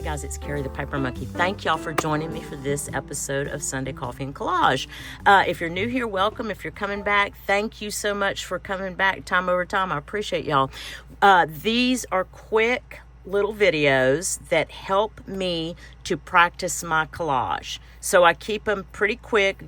guys, it's Carrie the Paper Monkey. Thank y'all for joining me for this episode of Sunday Coffee and Collage. If you're new here, welcome. If you're coming back, thank you so much for coming back time over time. I appreciate y'all. These are quick little videos that help me to practice my collage. So I keep them pretty quick.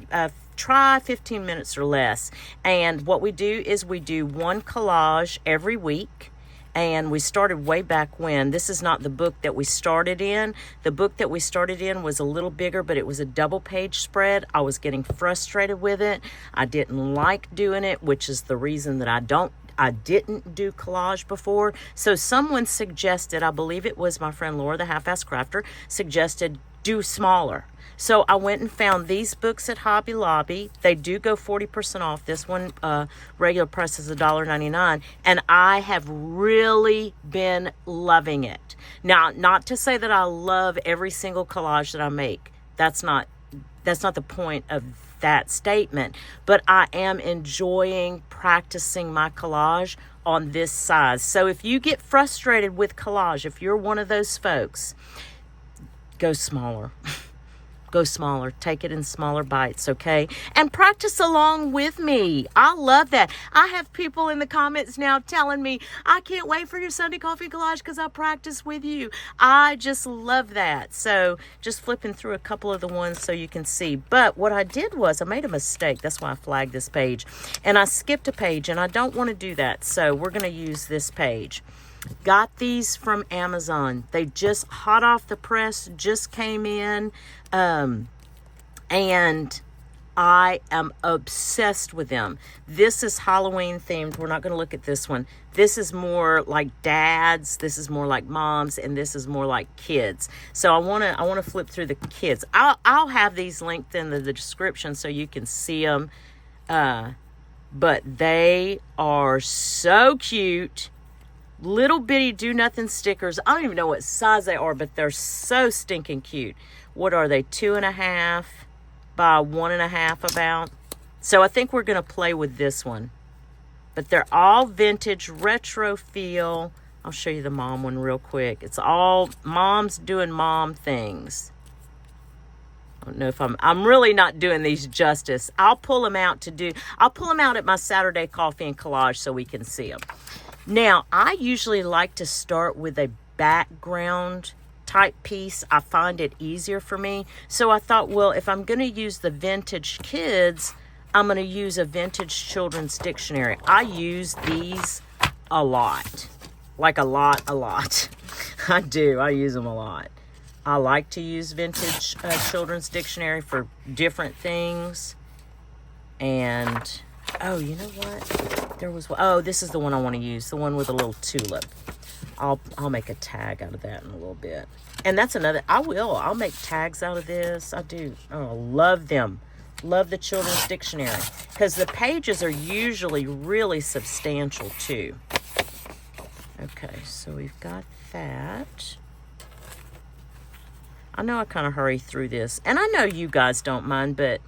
Try 15 minutes or less. And what we do is we do one collage every week. And we started way back when. This is not the book that we started in. The book that we started in was a little bigger, but it was a double page spread. I was getting frustrated with it. I didn't like doing it, which is the reason that I didn't do collage before. So someone suggested, I believe it was my friend Laura, the Half-Ass Crafter, suggested do smaller. So I went and found these books at Hobby Lobby. They do go 40% off. This one, regular price is $1.99. And I have really been loving it. Now, not to say that I love every single collage that I make. That's not the point of that statement. But I am enjoying practicing my collage on this size. So if you get frustrated with collage, if you're one of those folks, go smaller. Go smaller. Take it in smaller bites, okay? And practice along with me. I love that. I have people in the comments now telling me, I can't wait for your Sunday Coffee Collage because I practice with you. I just love that. So just flipping through a couple of the ones so you can see. But what I did was I made a mistake. That's why I flagged this page. And I skipped a page, and I don't want to do that. So we're going to use this page. Got these from Amazon. They just hot off the press, just came in. And I am obsessed with them. This is Halloween themed. We're not going to look at this one. This is more like dads. This is more like moms, and this is more like kids. So I want to flip through the kids. I'll have these linked in the description so you can see them. But they are so cute. Little bitty do nothing stickers. I don't even know what size they are, but they're so stinking cute. What are they? 2.5 by 1.5 about. So I think we're going to play with this one. But they're all vintage, retro feel. I'll show you the mom one real quick. It's all moms doing mom things. I don't know if I'm really not doing these justice. I'll pull them out at my Saturday Coffee and Collage so we can see them. Now, I usually like to start with a background type piece. I find it easier for me. So I thought, well, if I'm going to use the vintage kids, I'm going to use a vintage children's dictionary. I use these a lot. Like a lot. I do. I use them a lot. I like to use vintage children's dictionary for different things. And, oh, you know what? This is the one I want to use. The one with a little tulip. I'll make a tag out of that in a little bit. And that's another, I'll make tags out of this. I do. Oh, love them. Love the children's dictionary. Because the pages are usually really substantial too. Okay, so we've got that. I know I kind of hurry through this. And I know you guys don't mind, but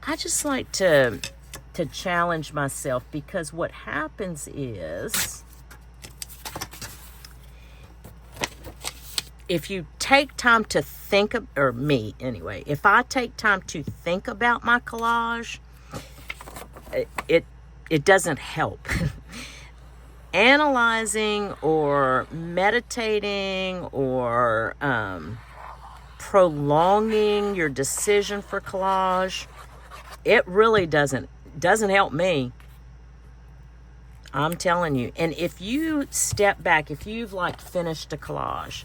I just like to challenge myself, because what happens is if you take time to think, or me anyway, if I take time to think about my collage, it doesn't help. Analyzing or meditating or prolonging your decision for collage, it really doesn't help me. I'm telling you. And if you step back, if you've like finished a collage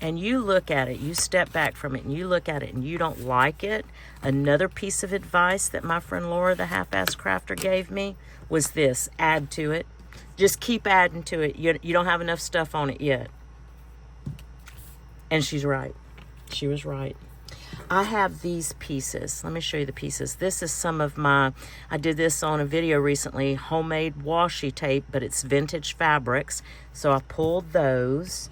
and you look at it, you step back from it and you look at it and you don't like it, another piece of advice that my friend Laura, the Half-Ass Crafter, gave me was this: add to it. Just keep adding to it. You don't have enough stuff on it yet. And she's right. She was right. I have these pieces. Let me show you the pieces. This is some of I did this on a video recently, homemade washi tape, but it's vintage fabrics. So I pulled those.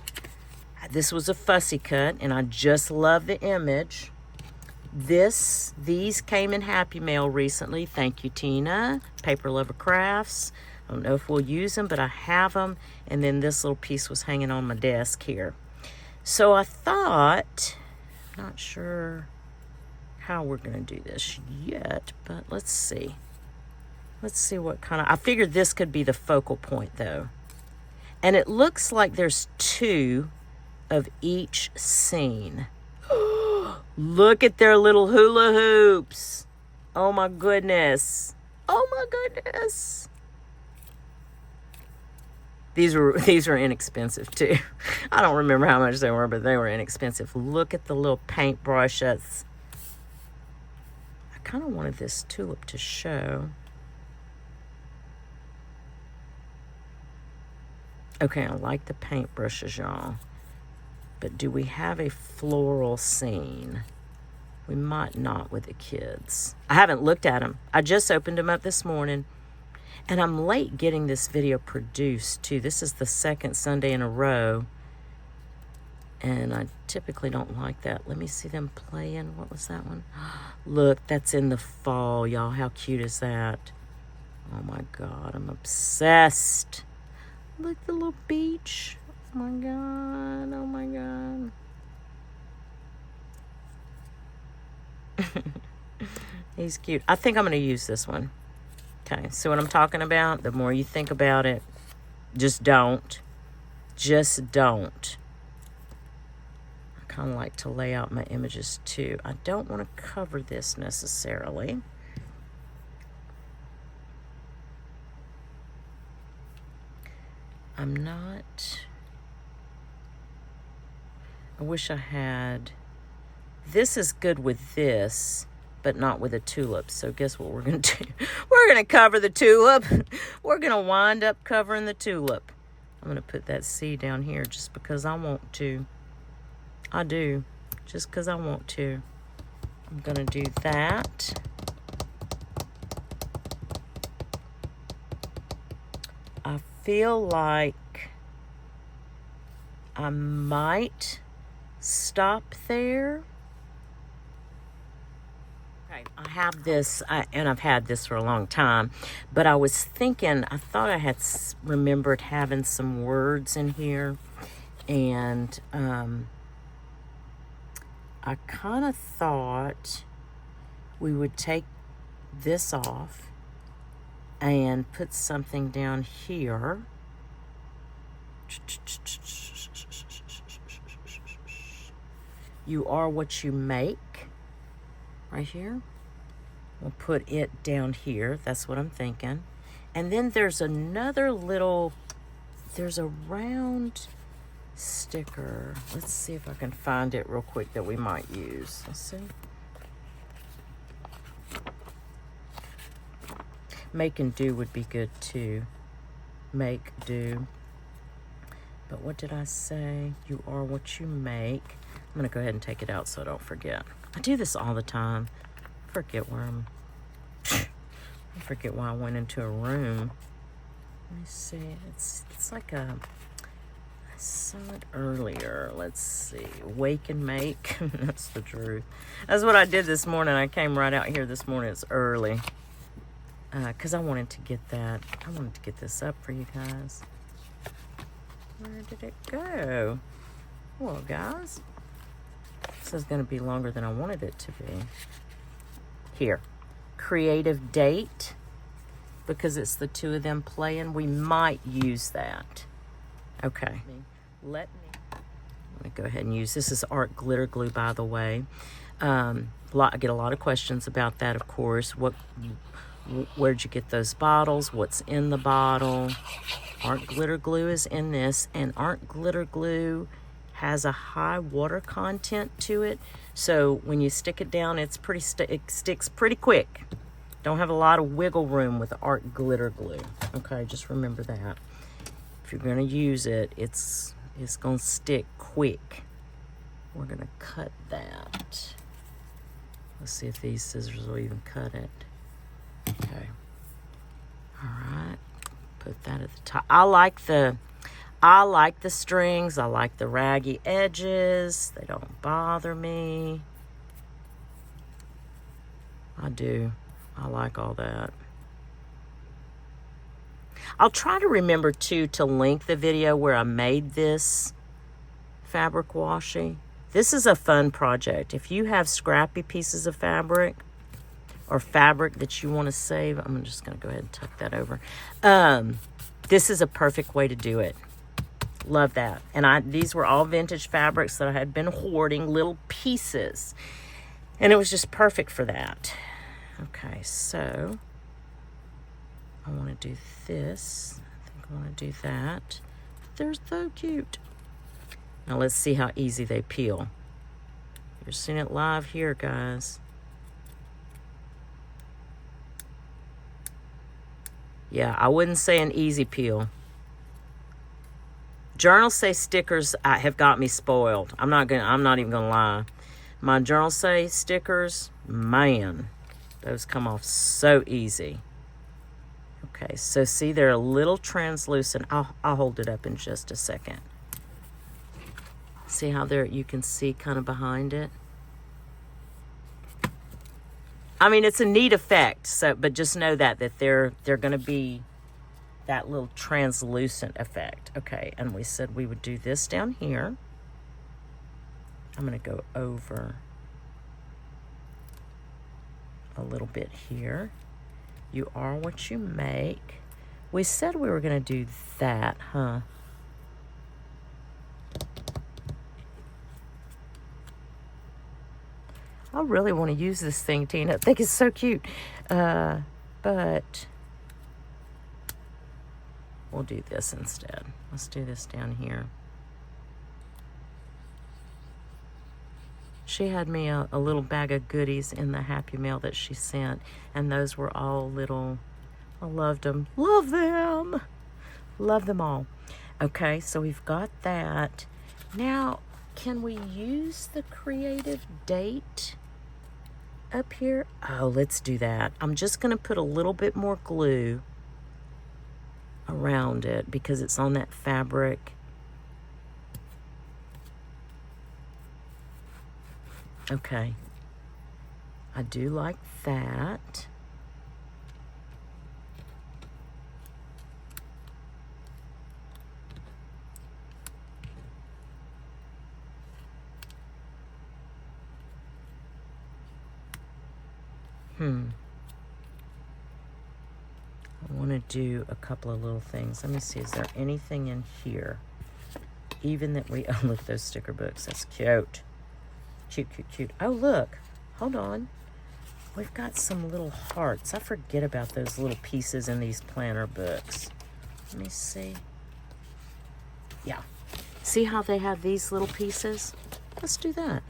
This was a fussy cut, and I just love the image. These came in Happy Mail recently. Thank you, Tina. Paper Lover Crafts. I don't know if we'll use them, but I have them. And then this little piece was hanging on my desk here. So I thought, not sure how we're going to do this yet, but let's see. Let's see what kind of, I figured this could be the focal point though. And it looks like there's 2 of each scene. Look at their little hula hoops. Oh my goodness. Oh my goodness. These were inexpensive too. I don't remember how much they were, but they were inexpensive. Look at the little paintbrush. I kind of wanted this tulip to show. Okay, I like the paintbrushes, y'all. But do we have a floral scene? We might not with the kids. I haven't looked at them. I just opened them up this morning. And I'm late getting this video produced, too. This is the second Sunday in a row. And I typically don't like that. Let me see them playing. What was that one? Look, that's in the fall, y'all. How cute is that? Oh, my God. I'm obsessed. Look, the little beach. Oh, my God. Oh, my God. He's cute. I think I'm going to use this one. Okay, so what I'm talking about, the more you think about it, just don't. Just don't. I kind of like to lay out my images too. I don't want to cover this necessarily. I'm not... I wish I had... This is good with this, but not with a tulip. So guess what we're going to do? We're going to cover the tulip. We're going to wind up covering the tulip. I'm going to put that C down here just because I want to. I do. Just because I want to. I'm going to do that. I feel like I might stop there. I have this, and I've had this for a long time, but I was thinking, I thought I had remembered having some words in here, and I kind of thought we would take this off and put something down here. You are what you make. Right here. We'll put it down here. That's what I'm thinking. And then there's another little, there's a round sticker. Let's see if I can find it real quick that we might use. Let's see. Make and do would be good too. Make, do. But what did I say? You are what you make. I'm going to go ahead and take it out so I don't forget. I do this all the time. I forget I forget why I went into a room. Let me see. It's like I saw it earlier. Let's see. Wake and make. That's the truth. That's what I did this morning. I came right out here this morning. It's early. Because I wanted to get that. I wanted to get this up for you guys. Where did it go? Well, guys. This is going to be longer than I wanted it to be. Here. Creative date. Because it's the two of them playing. We might use that. Okay. Let me go ahead and use. This is art glitter glue, by the way. I get a lot of questions about that, of course. Where'd you get those bottles? What's in the bottle? Art glitter glue is in this. And art glitter glue has a high water content to it, so when you stick it down, it sticks pretty quick. Don't have a lot of wiggle room with art glitter glue. Okay, just remember that. If you're gonna use it, it's gonna stick quick. We're gonna cut that. Let's see if these scissors will even cut it. Okay. All right. Put that at the top. I like the strings. I like the raggy edges. They don't bother me. I do. I like all that. I'll try to remember, too, to link the video where I made this fabric washi. This is a fun project. If you have scrappy pieces of fabric or fabric that you want to save, I'm just going to go ahead and tuck that over. This is a perfect way to do it. Love that. And these were all vintage fabrics that I had been hoarding, little pieces. And it was just perfect for that. Okay, so I want to do this. I think I want to do that. They're so cute. Now let's see how easy they peel. You're seeing it live here, guys. Yeah, I wouldn't say an easy peel. Journals say stickers have got me spoiled. I'm not even gonna lie. My journals say stickers, man, those come off so easy. Okay, so see, they're a little translucent. I'll hold it up in just a second. See how you can see kind of behind it? I mean, it's a neat effect, but just know that they're going to be that little translucent effect. Okay, and we said we would do this down here. I'm going to go over a little bit here. You are what you make. We said we were going to do that, huh? I really want to use this thing, Tina. I think it's so cute. But we'll do this instead. Let's do this down here. She had me a little bag of goodies in the Happy Mail that she sent. And those were all little, I loved them. Love them. Love them all. Okay, so we've got that. Now, can we use the creative date up here? Oh, let's do that. I'm just going to put a little bit more glue around it because it's on that fabric. Okay. I do like that. I want to do a couple of little things. Let me see. Is there anything in here? Even that we... Oh, look at those sticker books. That's cute. Cute, cute, cute. Oh, look. Hold on. We've got some little hearts. I forget about those little pieces in these planner books. Let me see. Yeah. See how they have these little pieces? Let's do that.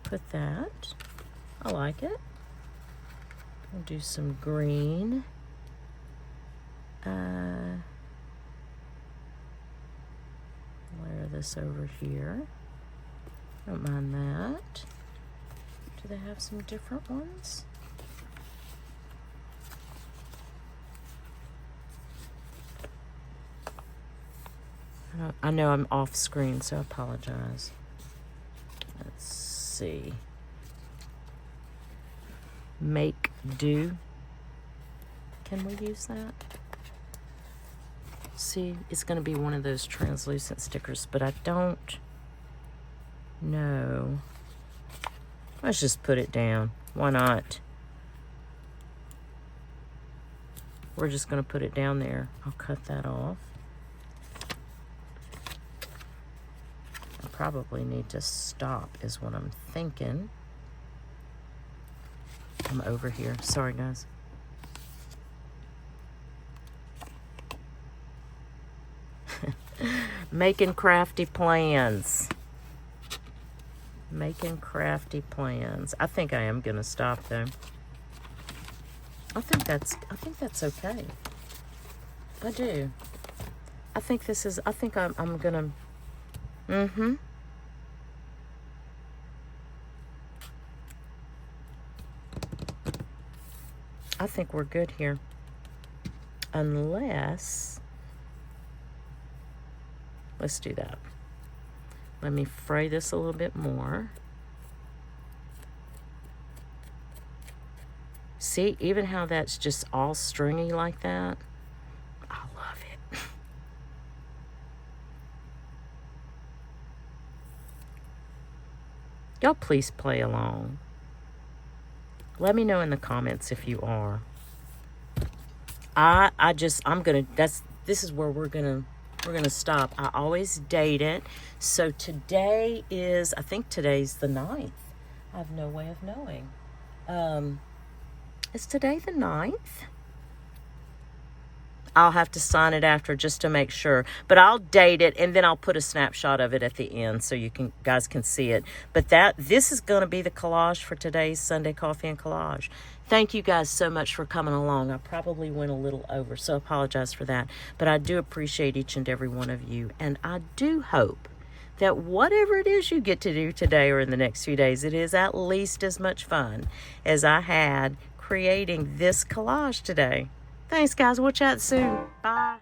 Put that. I like it. We'll do some green. Layer this over here. Don't mind that. Do they have some different ones? I know I'm off screen, so I apologize. Let's see. Make do. Can we use that? See, it's going to be one of those translucent stickers, but I don't know. Let's just put it down. Why not? We're just going to put it down there. I'll cut that off. I probably need to stop is what I'm thinking. I'm over here. Sorry, guys. Making crafty plans. Making crafty plans. I think I am gonna stop though. I think that's okay. I do. I think I'm gonna I think we're good here. Unless, let's do that. Let me fray this a little bit more. See, even how that's just all stringy like that. I love it. Y'all please play along. Let me know in the comments if you are. This is where we're gonna stop. I always date it. So today is, I think today's the 9th. I have no way of knowing. Is today the 9th? I'll have to sign it after just to make sure. But I'll date it, and then I'll put a snapshot of it at the end so you guys can see it. But this is going to be the collage for today's Sunday Coffee and Collage. Thank you guys so much for coming along. I probably went a little over, so I apologize for that. But I do appreciate each and every one of you. And I do hope that whatever it is you get to do today or in the next few days, it is at least as much fun as I had creating this collage today. Thanks, guys. We'll chat soon. Bye.